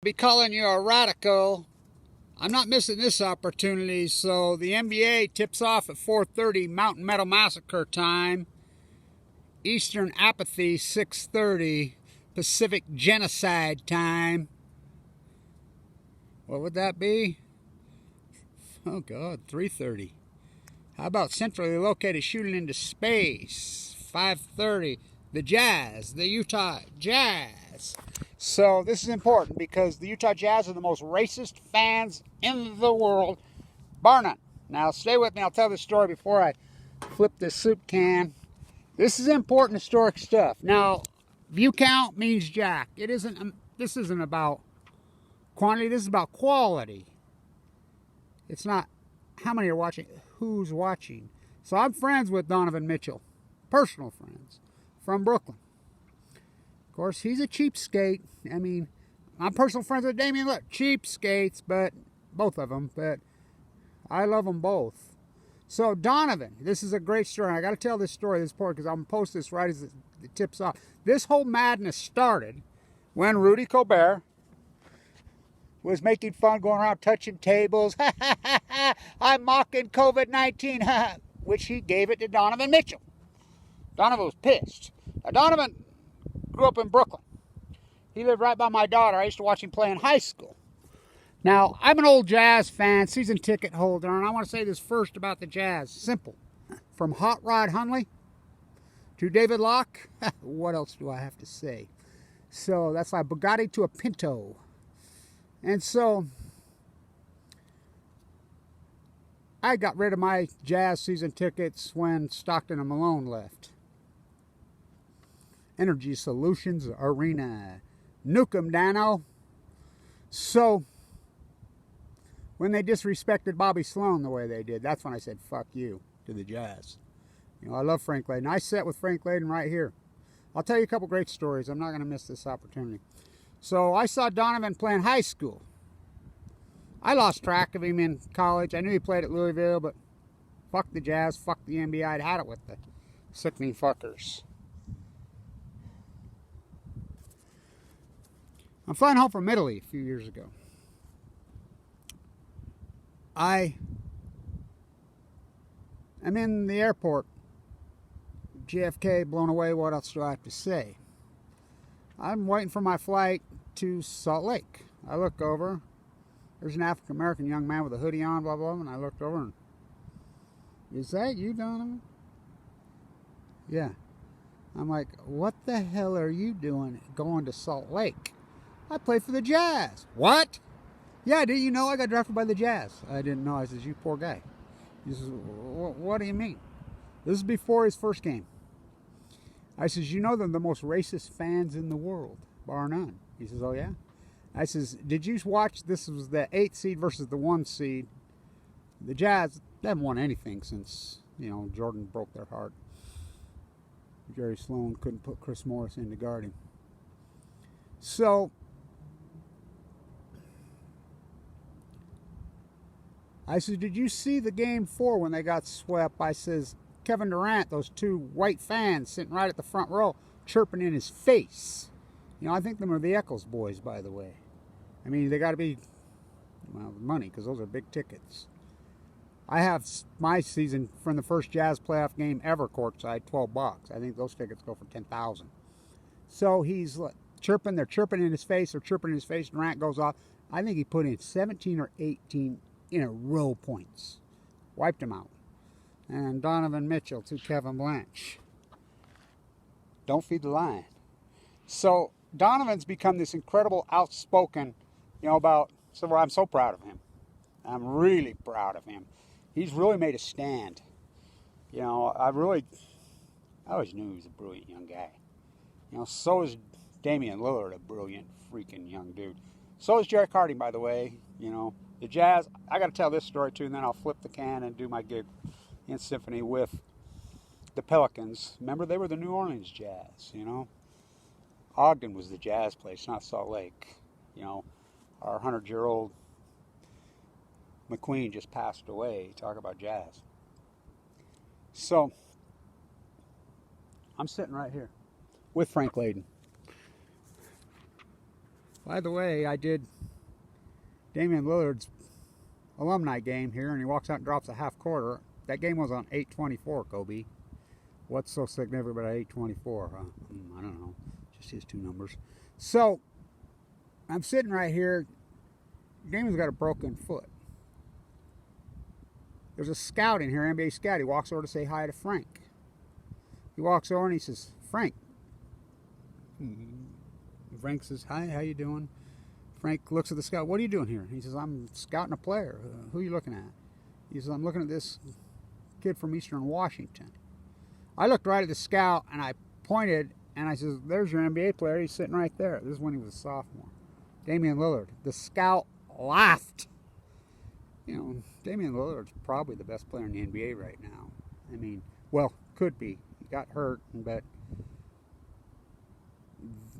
Be calling you a radical. I'm not missing this opportunity. So the NBA tips off at 4:30 Mountain Metal Massacre time. Eastern Apathy 6:30 Pacific Genocide time. What would that be? Oh God, 3:30. How about centrally located shooting into space? 5:30. The Jazz, the Utah Jazz. So this is important because the Utah Jazz are the most racist fans in the world, bar none. Now stay with me. I'll tell this story before I flip this soup can. This is important historic stuff. Now, view count means jack. It isn't. This isn't about quantity. This is about quality. It's not how many are watching. Who's watching? So I'm friends with Donovan Mitchell, personal friends from Brooklyn. Of course, he's a cheapskate. I mean, I'm personal friends with Damian Lillard. Cheapskates, but both of them. But I love them both. So Donovan, this is a great story. I got to tell this story this part because I'm gonna post this right as it tips off. This whole madness started when Rudy Gobert was making fun, going around touching tables. I'm mocking COVID-19, which he gave it to Donovan Mitchell. Donovan was pissed. Now, Donovan grew up in Brooklyn. He lived right by my daughter. I used to watch him play in high school. Now, I'm an old Jazz fan, season ticket holder, and I want to say this first about the Jazz. Simple. From Hot Rod Hundley to David Locke, what else do I have to say? So that's like Bugatti to a Pinto. And so I got rid of my Jazz season tickets when Stockton and Malone left. Energy Solutions Arena. Nuke 'em, Dano. So when they disrespected Bobby Sloan the way they did, that's when I said, fuck you, to the Jazz. You know, I love Frank Layden. I sat with Frank Layden right here. I'll tell you a couple great stories. I'm not going to miss this opportunity. So I saw Donovan playing high school. I lost track of him in college. I knew he played at Louisville, but fuck the Jazz, fuck the NBA. I'd had it with the sickening fuckers. I'm flying home from Italy a few years ago. I'm in the airport. JFK, blown away. What else do I have to say? I'm waiting for my flight to Salt Lake. I look over. There's an African-American young man with a hoodie on, blah, blah, and I looked over and, is that you, Donovan? Yeah. I'm like, what the hell are you doing going to Salt Lake? I play for the Jazz. What? Yeah, didn't you know I got drafted by the Jazz? I didn't know. I says, you poor guy. He says, what do you mean? This is before his first game. I says, you know they're the most racist fans in the world, bar none. He says, oh yeah? I says, did you watch, this was the 8th seed versus the 1 seed. The Jazz, they haven't won anything since, you know, Jordan broke their heart. Jerry Sloan couldn't put Chris Morris in to guard him. So, I said, did you see the game 4 when they got swept? I says, Kevin Durant, those 2 white fans sitting right at the front row, chirping in his face. You know, I think them are the Eccles boys, by the way. I mean, they got to be, well, money, because those are big tickets. I have my season from the first Jazz playoff game ever courtside, $12. I think those tickets go for $10,000. So he's chirping, they're chirping in his face, they're chirping in his face, Durant goes off. I think he put in 17 or 18 in a row points. Wiped him out. And Donovan Mitchell to Kevin Blanche. Don't feed the lion. So Donovan's become this incredible outspoken, you know, about, so I'm so proud of him. I'm really proud of him. He's really made a stand. You know, I always knew he was a brilliant young guy. You know, so is Damian Lillard, a brilliant freaking young dude. So is Jarrett Harding, by the way. You know, the Jazz, I got to tell this story too, and then I'll flip the can and do my gig in symphony with the Pelicans. Remember, they were the New Orleans Jazz, you know. Ogden was the Jazz place, not Salt Lake. You know, our 100-year-old McQueen just passed away. Talk about Jazz. So, I'm sitting right here with Frank Layden. By the way, I did Damian Lillard's alumni game here, and he walks out and drops a half quarter. That game was on 8/24, Kobe. What's so significant about 8/24? I don't know. Just his two numbers. So, I'm sitting right here. Damian's got a broken foot. There's a scout in here, NBA scout. He walks over to say hi to Frank. He walks over and he says, Frank. Frank says, hi, how you doing? Frank looks at the scout. What are you doing here? He says, I'm scouting a player. Who are you looking at? He says, I'm looking at this kid from Eastern Washington. I looked right at the scout and I pointed and I says, there's your NBA player. He's sitting right there. This is when he was a sophomore. Damian Lillard. The scout laughed. You know, Damian Lillard's probably the best player in the NBA right now. I mean, well, could be. He got hurt, but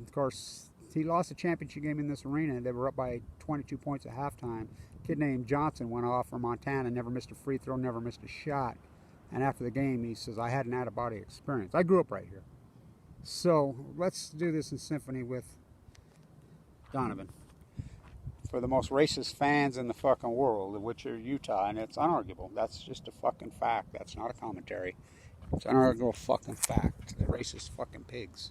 of course, he lost a championship game in this arena. They were up by 22 points at halftime. A kid named Johnson went off from Montana, never missed a free throw, never missed a shot. And after the game, he says, I had an out-of-body experience. I grew up right here. So let's do this in symphony with Donovan. For the most racist fans in the fucking world, which are Utah, and it's unarguable. That's just a fucking fact. That's not a commentary. It's an unarguable fucking fact. They're racist fucking pigs.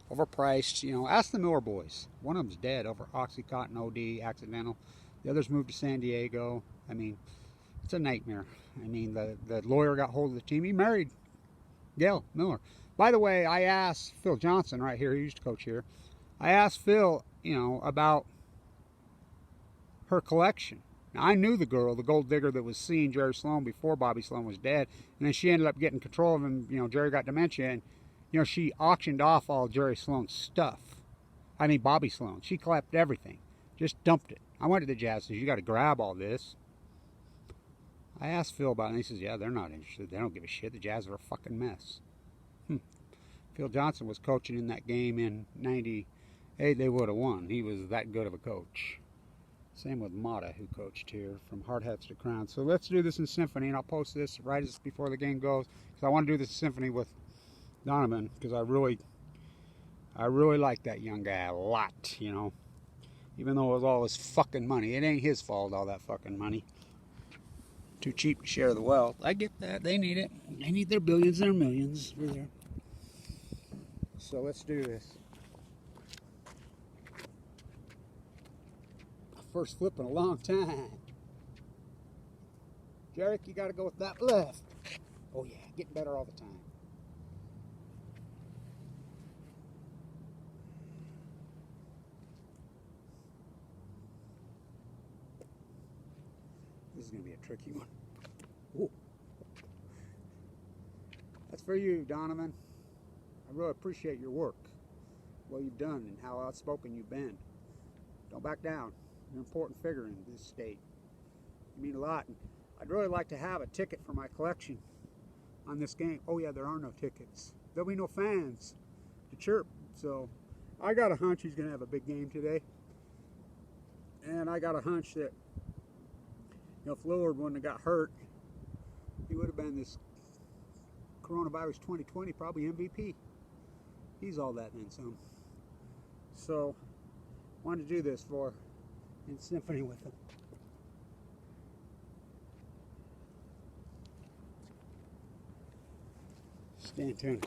Overpriced, you know. Ask the Miller boys. One of them's dead over Oxycontin OD, accidental. The others moved to San Diego. I mean, it's a nightmare. I mean, the lawyer got hold of the team. He married Gail Miller. By the way, I asked Phil Johnson right here. He used to coach here. I asked Phil, you know, about her collection. Now, I knew the girl, the gold digger that was seeing Jerry Sloan before Bobby Sloan was dead, and then she ended up getting control of him. You know, Jerry got dementia, and you know, she auctioned off all Jerry Sloan's stuff. I mean, Bobby Sloan. She collected everything, just dumped it. I went to the Jazz. Says, you got to grab all this. I asked Phil about it, and he says, yeah, they're not interested. They don't give a shit. The Jazz are a fucking mess. Phil Johnson was coaching in that game in '98. They would have won. He was that good of a coach. Same with Mata, who coached here, from hard hats to crowns. So let's do this in symphony, and I'll post this right as before the game goes, because I want to do this symphony with Donovan, because I really like that young guy a lot, you know. Even though it was all his fucking money. It ain't his fault, all that fucking money. Too cheap to share the wealth. I get that. They need it. They need their billions and their millions. We're there. So let's do this. First flip in a long time. Jarek, you got to go with that left. Oh yeah, getting better all the time. This is going to be a tricky one. Ooh. That's for you, Donovan. I really appreciate your work, what you've done, and how outspoken you've been. Don't back down. You're an important figure in this state. You mean a lot. And I'd really like to have a ticket for my collection on this game. Oh yeah, there are no tickets. There'll be no fans to chirp. So I got a hunch he's going to have a big game today. And I got a hunch that, you know, if Lillard wouldn't have got hurt, he would have been this coronavirus 2020 probably MVP. He's all that and then some. So I wanted to do this in symphony with him. Stand tuned.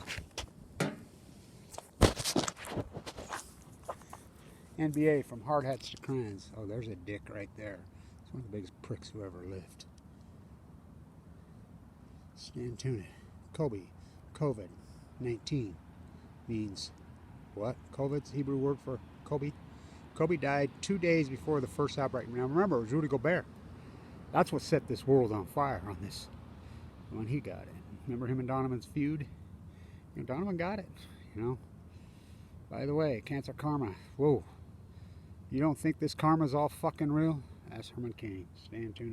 NBA from hard hats to crayons. Oh, there's a dick right there. It's one of the biggest pricks who ever lived. Stand tuned. Kobe. COVID-19 means what? COVID's Hebrew word for Kobe. Kobe died 2 days before the first outbreak. Now remember, it was Rudy Gobert. That's what set this world on fire on this when he got it. Remember him and Donovan's feud? You know, Donovan got it, you know. By the way, cancer karma. Whoa. You don't think this karma's all fucking real? Ask Herman King. Stand tuned.